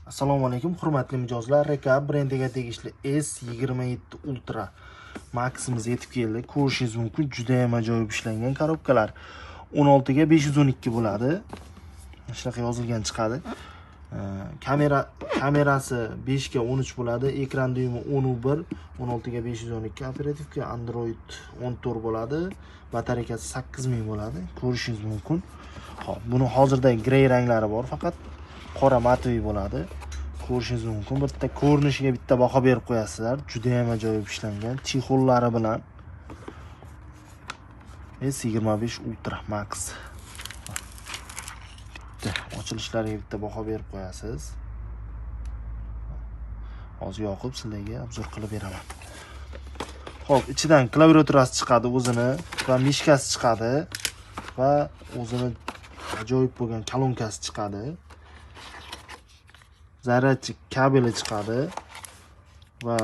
Assalomu alaykum, hurmatli mijozlar. Reka brendiga tegishli S27 Ultra Maximiz yetib keldi. Ko'rishingiz mumkin, juda ham ajoyib ishlangan korobkalar. 16 ga 512 bo'ladi. Shunaqa yozilgan chiqadi. Kamerasi 5 ga 13 bo'ladi. Ekran duyumi 10.1, 16 ga 512, operativka Android 14 bo'ladi. Batareykasi 8000 bo'ladi. Ko'rishingiz mumkin. Xo'p, buni hozirda grey ranglari bor, faqat qora matoviy bo'ladi. Ko'rishingiz mumkin. Bitta ko'rinishiga bitta baho berib qo'yasizlar. Juda ham ajoyib ishlangan. Chexollari bilan S25 Ultra Max. Bitta ochilishlariga bitta baho berib qo'yasiz. Hozir yoqib sizlarga obzor qilib beraman. Xo'p, ichidan klaviaturasi chiqadi o'zini va mishkasi chiqadi va o'zini ajoyib bo'lgan kolonkasi chiqadi. Zaryadchik kabeli chiqadi va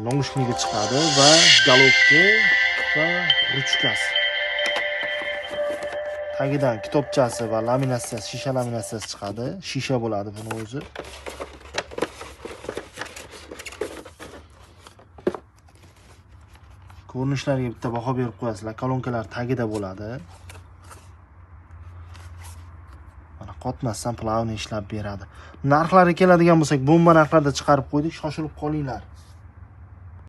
noushnigi chiqadi va galobka va ruchkasi. Tagidan kitobchasi va laminatsiyasi, shisha laminatsiyasi chiqadi. Shisha bo'ladi buni o'zi. Ko'rinishlariga bitta baho berib qo'yasizlar. Kolonkalar tagida bo'ladi. Mana qotmasdan plavni ishlab beradi. Narxlari keladigan bo'lsak, bomba narxlarda chiqarib qo'ydik, shoshilib qolinglar.